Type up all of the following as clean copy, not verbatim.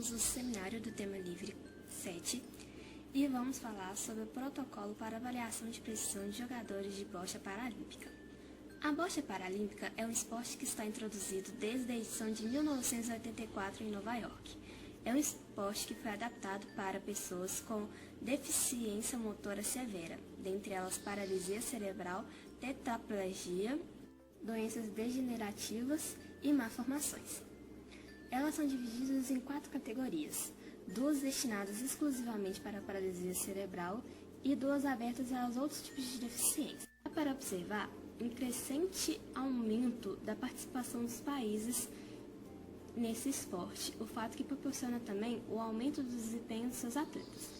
somos o seminário do tema livre 7 e vamos falar sobre o protocolo para avaliação de precisão de jogadores de bocha paralímpica. A bocha paralímpica é um esporte que está introduzido desde a edição de 1984 em Nova York. É um esporte que foi adaptado para pessoas com deficiência motora severa, dentre elas paralisia cerebral, tetraplegia, doenças degenerativas e malformações. Elas são divididas em 4 categorias, 2 destinadas exclusivamente para a paralisia cerebral e 2 abertas aos outros tipos de deficiência. Dá para observar um crescente aumento da participação dos países nesse esporte, o fato que proporciona também o aumento do desempenho dos seus atletas.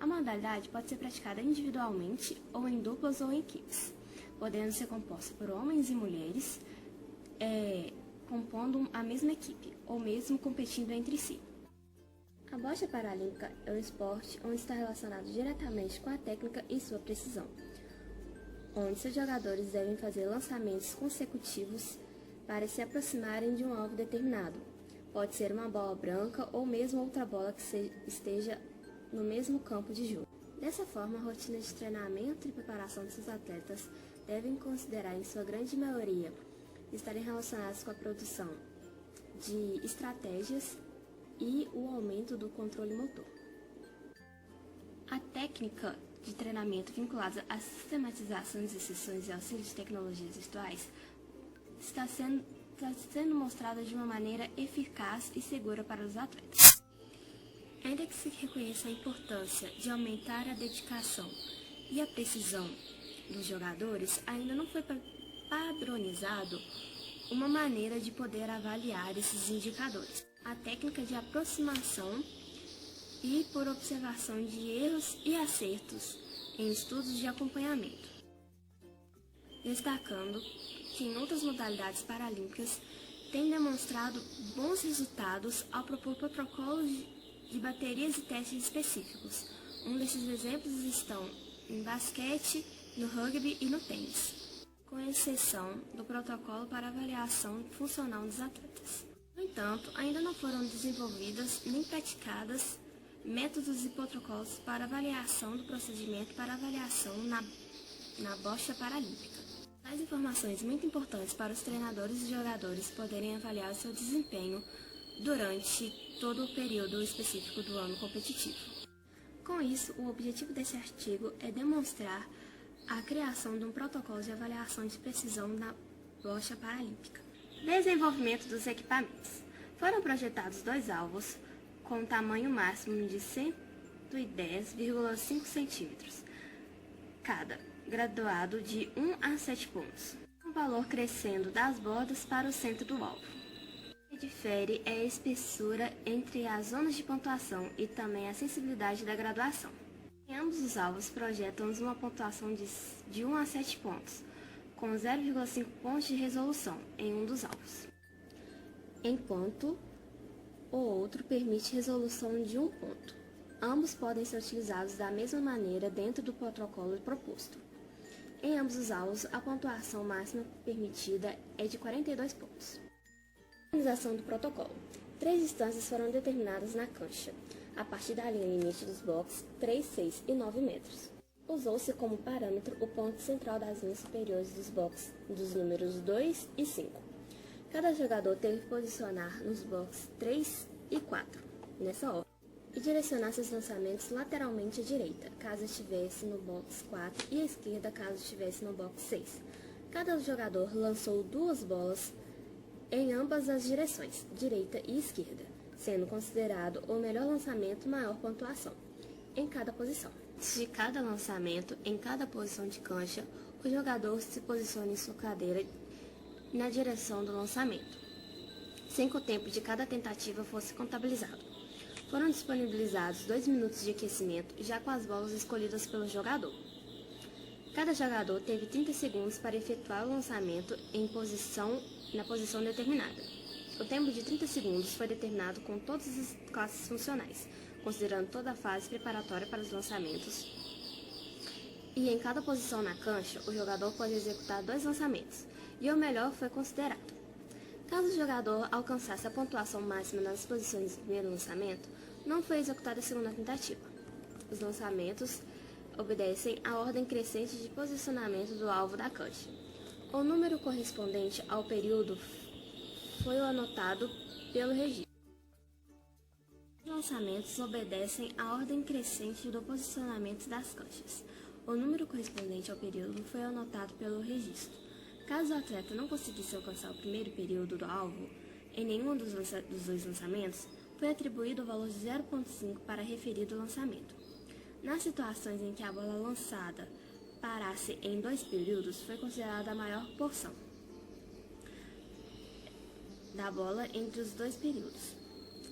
A modalidade pode ser praticada individualmente ou em duplas ou em equipes, podendo ser composta por homens e mulheres, compondo a mesma equipe, ou mesmo competindo entre si. A bocha paralímpica é um esporte onde está relacionado diretamente com a técnica e sua precisão, onde seus jogadores devem fazer lançamentos consecutivos para se aproximarem de um alvo determinado. Pode ser uma bola branca ou mesmo outra bola que esteja no mesmo campo de jogo. Dessa forma, a rotina de treinamento e preparação de seus atletas devem considerar, em sua grande maioria, estarem relacionados com a produção de estratégias e o aumento do controle motor. A técnica de treinamento vinculada à sistematização de sessões e auxílio de tecnologias virtuais está sendo mostrada de uma maneira eficaz e segura para os atletas. Ainda que se reconheça a importância de aumentar a dedicação e a precisão dos jogadores, ainda não foi padronizado uma maneira de poder avaliar esses indicadores. A técnica de aproximação e por observação de erros e acertos em estudos de acompanhamento, destacando que em outras modalidades paralímpicas têm demonstrado bons resultados ao propor protocolos de baterias e testes específicos. Um desses exemplos estão em basquete, no rugby e no tênis, com exceção do protocolo para avaliação funcional dos atletas. No entanto, ainda não foram desenvolvidas nem praticadas métodos e protocolos para avaliação do procedimento para avaliação na bocha paralímpica. Tais informações muito importantes para os treinadores e jogadores poderem avaliar o seu desempenho durante todo o período específico do ano competitivo. Com isso, o objetivo desse artigo é demonstrar a criação de um protocolo de avaliação de precisão na bocha paralímpica. Desenvolvimento dos equipamentos. Foram projetados 2 alvos com tamanho máximo de 110,5 cm, cada, graduado de 1 a 7 pontos, com valor crescendo das bordas para o centro do alvo. O que difere é a espessura entre as zonas de pontuação e também a sensibilidade da graduação. Em ambos os alvos projetam-nos uma pontuação de 1 a 7 pontos, com 0,5 pontos de resolução em um dos alvos, enquanto o outro permite resolução de 1 ponto. Ambos podem ser utilizados da mesma maneira dentro do protocolo proposto. Em ambos os alvos, a pontuação máxima permitida é de 42 pontos. Organização do protocolo. 3 distâncias foram determinadas na cancha, a partir da linha limite dos boxes 3, 6 e 9 metros. Usou-se como parâmetro o ponto central das linhas superiores dos boxes dos números 2 e 5. Cada jogador teve que posicionar nos boxes 3 e 4, nessa ordem, e direcionar seus lançamentos lateralmente à direita, caso estivesse no box 4, e à esquerda, caso estivesse no box 6. Cada jogador lançou 2 bolas em ambas as direções, direita e esquerda, sendo considerado o melhor lançamento maior pontuação, em cada posição. Antes de cada lançamento, em cada posição de cancha, o jogador se posiciona em sua cadeira na direção do lançamento, sem que o tempo de cada tentativa fosse contabilizado. Foram disponibilizados 2 minutos de aquecimento, já com as bolas escolhidas pelo jogador. Cada jogador teve 30 segundos para efetuar o lançamento na posição determinada. O tempo de 30 segundos foi determinado com todas as classes funcionais, considerando toda a fase preparatória para os lançamentos. E em cada posição na cancha, o jogador pode executar 2 lançamentos, e o melhor foi considerado. Caso o jogador alcançasse a pontuação máxima nas posições do primeiro lançamento, não foi executada a segunda tentativa. Os lançamentos obedecem à ordem crescente de posicionamento do alvo da cut. O número correspondente ao período foi anotado pelo registro. Os lançamentos obedecem à ordem crescente do posicionamento das canchas. O número correspondente ao período foi anotado pelo registro. Caso o atleta não conseguisse alcançar o primeiro período do alvo, em nenhum dos dois lançamentos, foi atribuído o valor de 0,5 para referido lançamento. Nas situações em que a bola lançada parasse em 2 períodos, foi considerada a maior porção da bola entre os 2 períodos.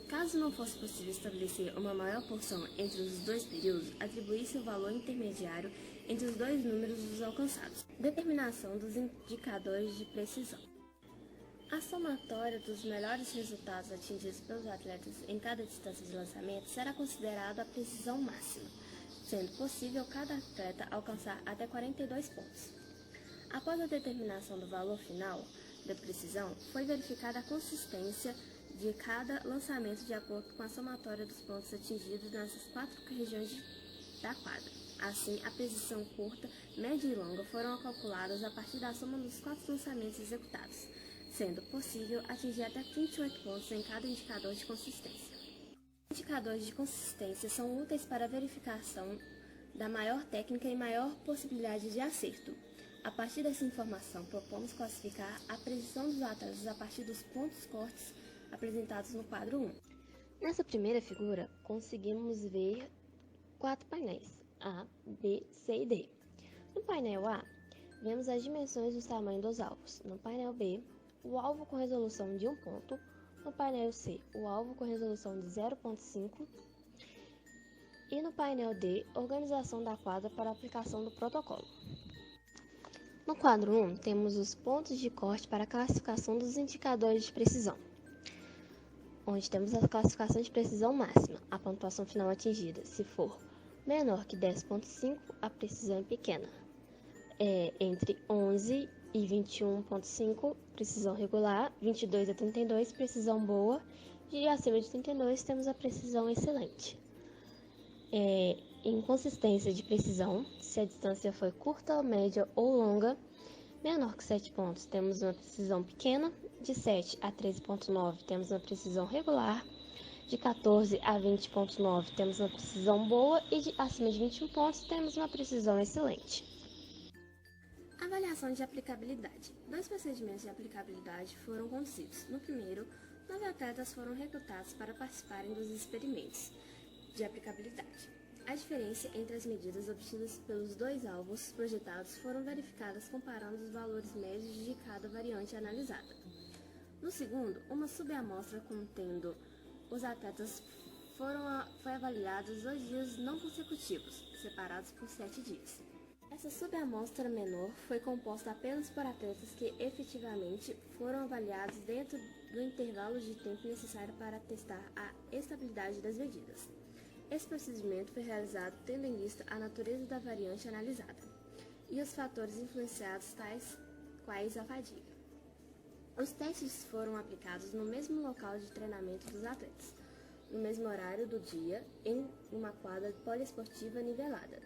Caso não fosse possível estabelecer uma maior porção entre os 2 períodos, atribuísse o valor intermediário entre os 2 números dos alcançados. Determinação dos indicadores de precisão. A somatória dos melhores resultados atingidos pelos atletas em cada distância de lançamento será considerada a precisão máxima, sendo possível cada atleta alcançar até 42 pontos. Após a determinação do valor final da precisão, foi verificada a consistência de cada lançamento de acordo com a somatória dos pontos atingidos nessas 4 regiões da quadra. Assim, a precisão curta, média e longa foram calculadas a partir da soma dos 4 lançamentos executados, sendo possível atingir até 28 pontos em cada indicador de consistência. Os indicadores de consistência são úteis para a verificação da maior técnica e maior possibilidade de acerto. A partir dessa informação, propomos classificar a precisão dos atletas a partir dos pontos cortes apresentados no quadro 1. Nessa primeira figura, conseguimos ver 4 painéis, A, B, C e D. No painel A, vemos as dimensões do tamanho dos alvos. No painel B, o alvo com resolução de 1 ponto. No painel C, o alvo com resolução de 0,5. E no painel D, organização da quadra para a aplicação do protocolo. No quadro 1, temos os pontos de corte para a classificação dos indicadores de precisão, onde temos a classificação de precisão máxima, a pontuação final atingida. Se for menor que 10,5, a precisão é pequena. Entre 11 e 21,5, precisão regular, 22 a 32, precisão boa, e acima de 32 temos a precisão excelente. Em consistência de precisão, se a distância foi curta, média ou longa, menor que 7 pontos, temos uma precisão pequena. De 7 a 13,9 temos uma precisão regular, de 14 a 20,9 temos uma precisão boa e acima de 21 pontos temos uma precisão excelente. Avaliação de aplicabilidade. 2 procedimentos de aplicabilidade foram conduzidos. No primeiro, 9 atletas foram recrutados para participarem dos experimentos de aplicabilidade. A diferença entre as medidas obtidas pelos 2 alvos projetados foram verificadas comparando os valores médios de cada variante analisada. No segundo, uma subamostra contendo os atletas foi avaliada 2 dias não consecutivos, separados por 7 dias. Essa subamostra menor foi composta apenas por atletas que efetivamente foram avaliados dentro do intervalo de tempo necessário para testar a estabilidade das medidas. Esse procedimento foi realizado tendo em vista a natureza da variante analisada e os fatores influenciados tais quais a fadiga. Os testes foram aplicados no mesmo local de treinamento dos atletas, no mesmo horário do dia, em uma quadra poliesportiva nivelada,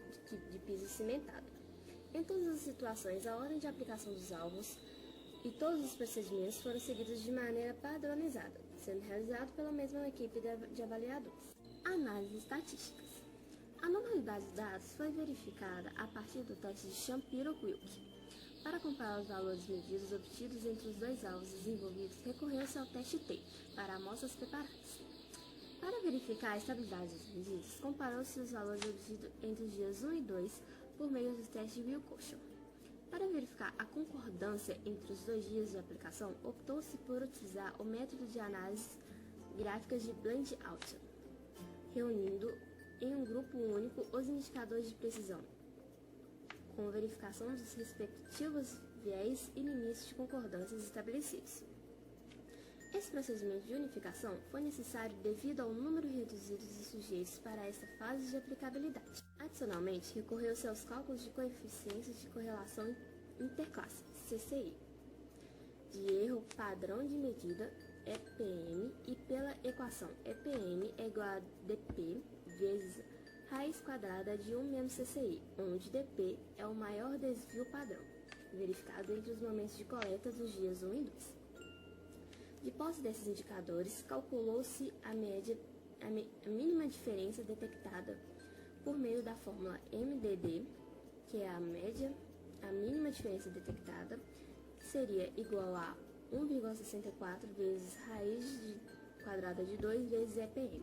de piso cimentado. Em todas as situações, a ordem de aplicação dos alvos e todos os procedimentos foram seguidos de maneira padronizada, sendo realizado pela mesma equipe de avaliadores. Análises estatísticas. A normalidade dos dados foi verificada a partir do teste de Shapiro-Wilk. Para comparar os valores medidos obtidos entre os 2 alvos desenvolvidos, recorreu-se ao teste T, para amostras preparadas. Para verificar a estabilidade das medidas, comparou-se os valores obtidos entre os dias 1 e 2 por meio do teste de Wilcox. Para verificar a concordância entre os 2 dias de aplicação, optou-se por utilizar o método de análise gráficas de blend-out, reunindo em um grupo único os indicadores de precisão, com verificação dos respectivos viés e limites de concordâncias estabelecidos. Esse procedimento de unificação foi necessário devido ao número reduzido de sujeitos para esta fase de aplicabilidade. Adicionalmente, recorreu-se aos cálculos de coeficientes de correlação interclasse, CCI. de erro padrão de medida, EPM, e pela equação EPM é igual a dP vezes raiz quadrada de 1 menos CCI, onde dP é o maior desvio padrão, verificado entre os momentos de coleta dos dias 1 e 2. De posse desses indicadores, calculou-se a mínima diferença detectada por meio da fórmula MDD, que é a mínima diferença detectada, que seria igual a 1,64 vezes raiz quadrada de 2 vezes EPM.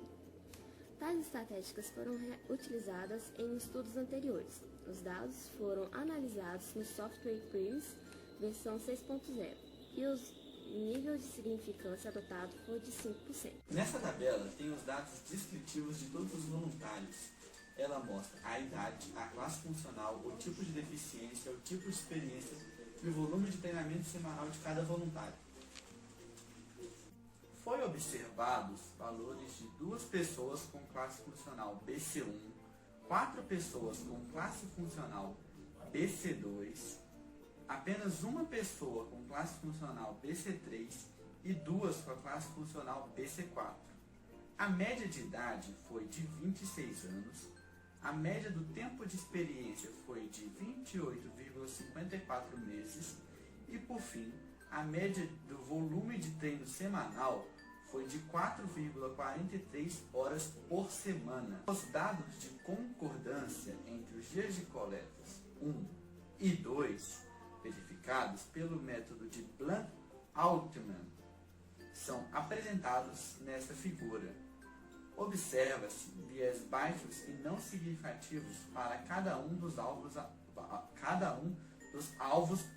Tais estatísticas foram utilizadas em estudos anteriores. Os dados foram analisados no software PRIMS versão 6.0 e o nível de significância adotado foi de 5%. Nessa tabela tem os dados descritivos de todos os voluntários. Ela mostra a idade, a classe funcional, o tipo de deficiência, o tipo de experiência e o volume de treinamento semanal de cada voluntário. Foi observados valores de 2 pessoas com classe funcional BC1, 4 pessoas com classe funcional BC2, apenas 1 pessoa com classe funcional BC3 e 2 com a classe funcional BC4. A média de idade foi de 26 anos, a média do tempo de experiência foi de 28,54 meses e, por fim, a média do volume de treino semanal foi de 4,43 horas por semana. Os dados de concordância entre os dias de coletas 1 e 2, verificados pelo método de Blunt-Altman, são apresentados nesta figura. Observa-se viés baixos e não significativos para cada um dos alvos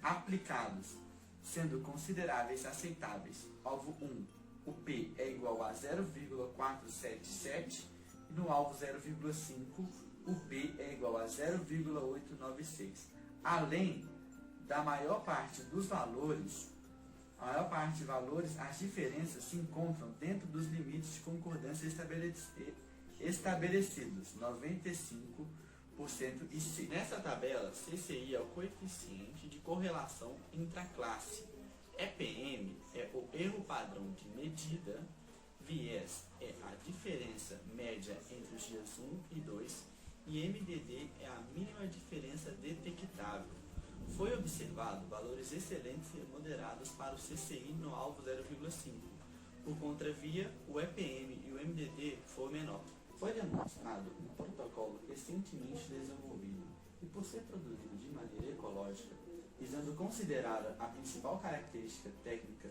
aplicados, sendo consideráveis aceitáveis. Alvo 1, o P é igual a 0,477 e no alvo 0,5 o P é igual a 0,896. Além da maior parte dos valores, as diferenças se encontram dentro dos limites de concordância estabelecidos, 95% e 6%. Nessa tabela, CCI é o coeficiente de correlação intraclasse, EPM é o erro padrão de medida, viés é a diferença média entre os dias 1 e 2 e MDD é a mínima diferença detectável. Foi observado valores excelentes e moderados para o CCI no alvo 0,5. Por contravia, o EPM e o MDD foi menor. Foi demonstrado um protocolo recentemente desenvolvido e, por ser produzido de maneira ecológica, visando considerar a principal característica técnica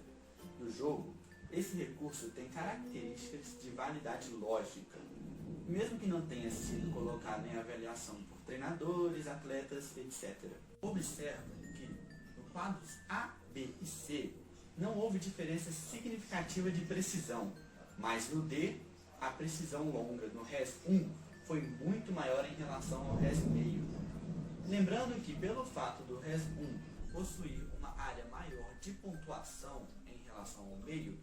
do jogo, esse recurso tem características de validade lógica, mesmo que não tenha sido colocado em avaliação por treinadores, atletas, etc. Observa que no quadros A, B e C não houve diferença significativa de precisão, mas no D, a precisão longa no RES 1 foi muito maior em relação ao RES meio. Lembrando que, pelo fato do RES 1 possuir uma área maior de pontuação em relação ao meio,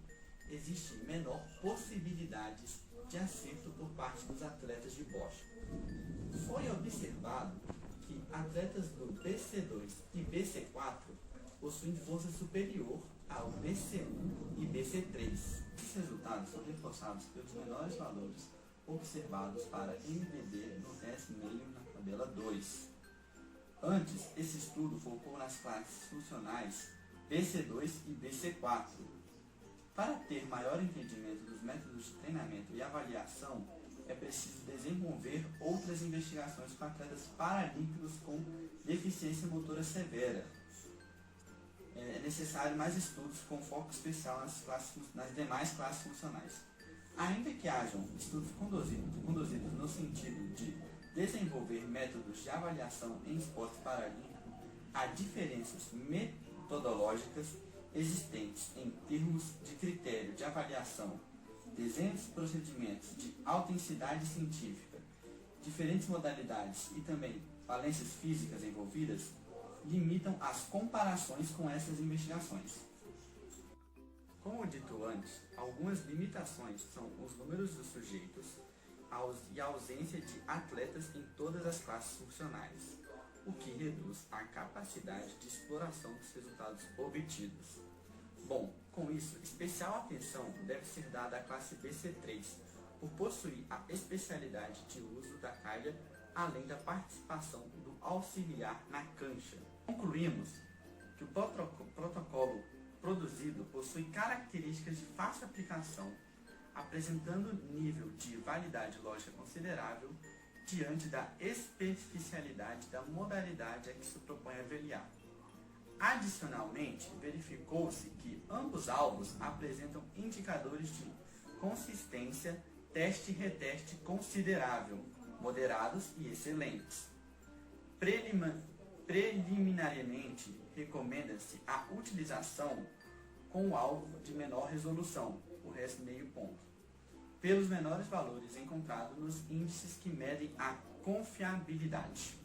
existe menor possibilidades de acerto por parte dos atletas de Bosch. Foi observado que atletas do BC2 e BC4 possuem força superior ao BC1 e BC3. Esses resultados são reforçados pelos menores valores observados para MDD no RES meio na tabela 2. Antes, esse estudo focou nas classes funcionais BC2 e BC4. Para ter maior entendimento dos métodos de treinamento e avaliação, é preciso desenvolver outras investigações com atletas paralímpicos com deficiência motora severa. É necessário mais estudos com foco especial nas demais classes funcionais. Ainda que hajam estudos conduzidos no sentido de desenvolver métodos de avaliação em esporte paralímpico, há diferenças metodológicas existentes em termos de critério de avaliação, desenhos de procedimentos de autenticidade científica, diferentes modalidades e também valências físicas envolvidas, limitam as comparações com essas investigações. Como dito antes, algumas limitações são os números dos sujeitos e a ausência de atletas em todas as classes funcionais, o que reduz a capacidade de exploração dos resultados obtidos. Bom, com isso, especial atenção deve ser dada à classe BC3, por possuir a especialidade de uso da calha, além da participação do auxiliar na cancha. Concluímos que o protocolo produzido possui características de fácil aplicação, apresentando nível de validade lógica considerável diante da especificidade da modalidade a que se propõe avaliar. Adicionalmente, verificou-se que ambos alvos apresentam indicadores de consistência, teste e reteste considerável, moderados e excelentes. Preliminarmente, recomenda-se a utilização com o alvo de menor resolução, o resto meio ponto, pelos menores valores encontrados nos índices que medem a confiabilidade.